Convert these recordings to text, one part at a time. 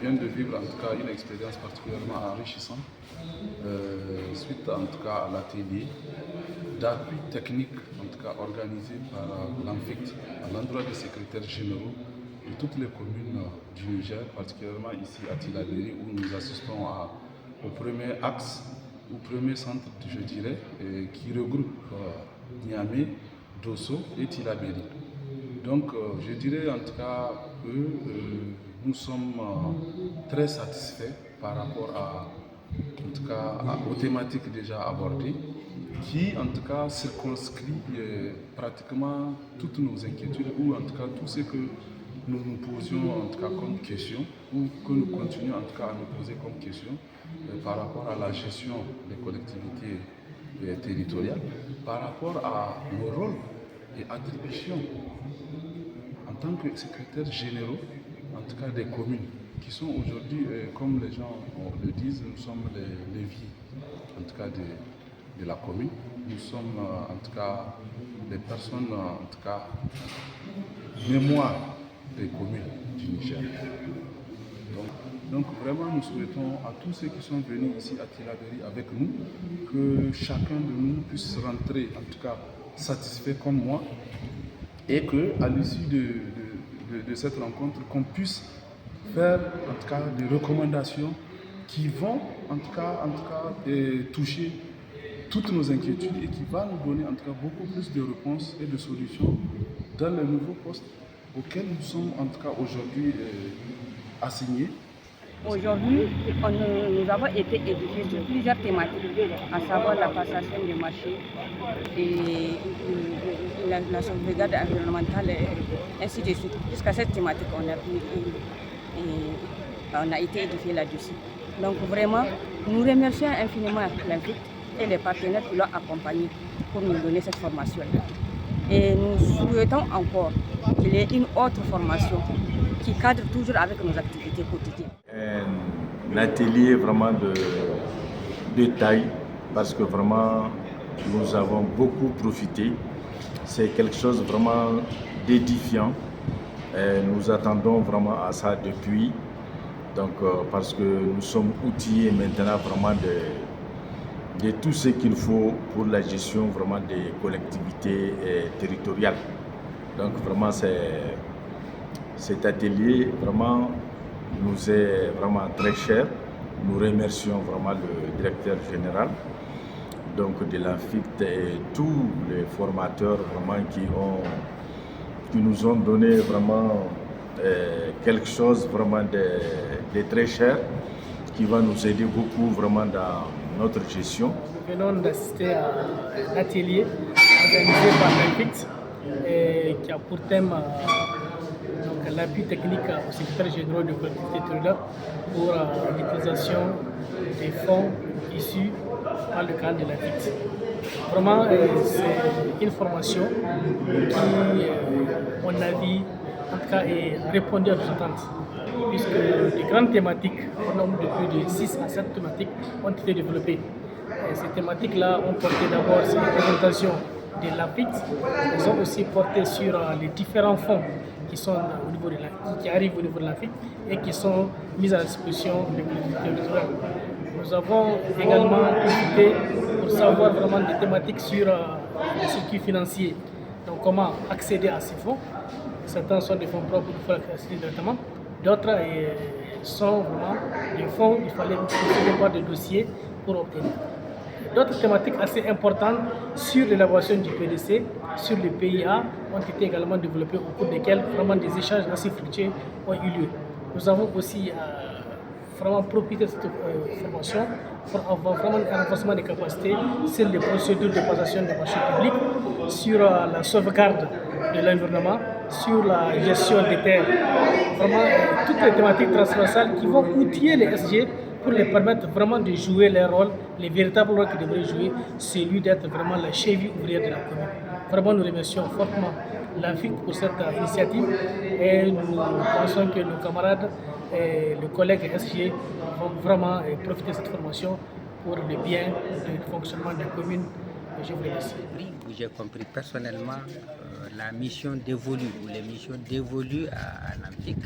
vient de vivre en tout cas une expérience particulièrement enrichissante suite en tout cas à l'atelier d'appui technique en tout cas organisé par l'ANFICT à l'endroit des secrétaires généraux de toutes les communes du Niger, particulièrement ici à Tillabéri où nous assistons au premier axe, au premier centre, je dirais, qui regroupe Niamey, Dosso et Tillabéri. Donc je dirais en tout cas que nous sommes très satisfaits par rapport aux thématiques déjà abordées, qui en tout cas circonscrit pratiquement toutes nos inquiétudes ou en tout cas tout ce que nous nous posions en tout cas comme question ou que nous continuons en tout cas à nous poser comme question par rapport à la gestion des collectivités territoriales, par rapport à nos rôles et attributions en tant que secrétaires généraux, en tout cas des communes, qui sont aujourd'hui, comme les gens le disent, nous sommes les leviers, en tout cas de la commune. Nous sommes en tout cas des personnes, en tout cas, mémoire des communes du Niger. Donc vraiment, nous souhaitons à tous ceux qui sont venus ici à Tillabéri avec nous, que chacun de nous puisse rentrer, en tout cas, satisfait comme moi, et qu'à l'issue de cette rencontre, qu'on puisse faire en tout cas des recommandations qui vont en tout cas toucher toutes nos inquiétudes et qui va nous donner en tout cas beaucoup plus de réponses et de solutions dans les nouveaux postes auxquels nous sommes en tout cas aujourd'hui assignés. Aujourd'hui, nous avons été éduqués sur plusieurs thématiques, à savoir la passation des marchés et la sauvegarde environnementale et ainsi de suite. Jusqu'à cette thématique, on a été édifiés là-dessus. Donc vraiment, nous remercions infiniment l'ANFICT et les partenaires qui l'ont accompagné pour nous donner cette formation-là. Et nous souhaitons encore qu'il y ait une autre formation qui cadre toujours avec nos activités quotidiennes. Un atelier vraiment de taille parce que vraiment nous avons beaucoup profité. C'est quelque chose vraiment d'édifiant. Nous attendons vraiment à ça depuis. Donc parce que nous sommes outillés maintenant vraiment de tout ce qu'il faut pour la gestion vraiment des collectivités territoriales. Donc vraiment cet atelier vraiment nous est vraiment très cher. Nous remercions vraiment le directeur général donc de l'ANFICT et tous les formateurs vraiment qui nous ont donné vraiment quelque chose vraiment de très cher qui va nous aider beaucoup vraiment dans notre gestion. Nous venons d'assister à un atelier organisé par l'ANFICT qui a pour thème l'appui technique au secrétaire général de collectivité territoriale pour l'utilisation des fonds issus par le cadre de l'ANFICT. Vraiment, c'est une formation qui, à mon avis, en tout cas, répondait à nos attentes, puisque les grandes thématiques, au nombre de plus de 6 à 7 thématiques, ont été développées. Et ces thématiques-là ont porté d'abord sur la présentation de l'ANFICT, elles ont aussi porté sur les différents fonds qui arrivent au niveau de l'ANFICT et qui sont mis à la disposition des collectivités territoriales. Nous avons également profité pour savoir vraiment des thématiques sur les circuits financiers, donc comment accéder à ces fonds. Certains sont des fonds propres, il faut accéder directement. D'autres sont vraiment des fonds, il fallait avoir des dossiers pour obtenir. D'autres thématiques assez importantes sur l'élaboration du PDC, sur le PIA, ont été également développées au cours desquelles vraiment des échanges assez fructueux ont eu lieu. Nous avons aussi vraiment profité de cette formation pour avoir vraiment un renforcement des capacités sur les procédures de passation des marchés publics, sur la sauvegarde de l'environnement, sur la gestion des terres. Vraiment toutes les thématiques transversales qui vont outiller les SG pour les permettre vraiment de jouer leur rôle, les véritables rôles qu'ils devraient jouer, celui d'être vraiment la cheville ouvrière de la commune. Vraiment, nous remercions fortement l'ANFICT pour cette initiative et nous pensons que nos camarades et les collègues SG vont vraiment profiter de cette formation pour le bien du fonctionnement de la commune Je vous remercie. Oui, j'ai compris personnellement la mission dévolue ou les missions dévolues à l'ANFIC.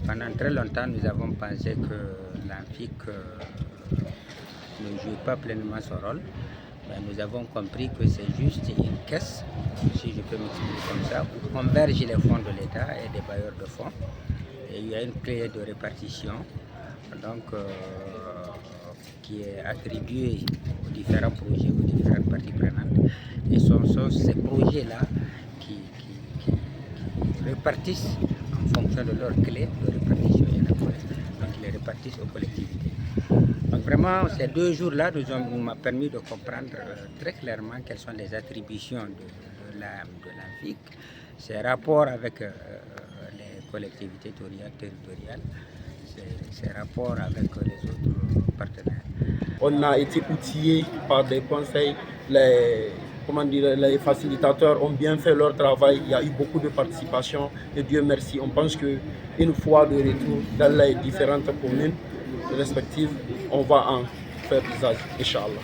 Pendant très longtemps, nous avons pensé que l'ANFIC ne joue pas pleinement son rôle. Mais nous avons compris que c'est juste une caisse, si je peux m'exprimer comme ça, où convergent les fonds de l'État et des bailleurs de fonds. Et il y a une clé de répartition donc, qui est attribuée aux différents projets, aux différentes parties prenantes. Et ce sont ces projets-là qui répartissent en fonction de leur clé de répartition et donc ils les répartissent aux collectivités. Donc vraiment, ces 2 jours-là m'ont permis de comprendre très clairement quelles sont les attributions de l'ANFIC, ses rapports avec les collectivités territoriales, ses rapports avec les autres partenaires. On a été outillés par des conseils, les facilitateurs ont bien fait leur travail, il y a eu beaucoup de participation et Dieu merci, on pense qu'une fois de retour dans les différentes communes respectives, on va en faire usage, Inch'Allah.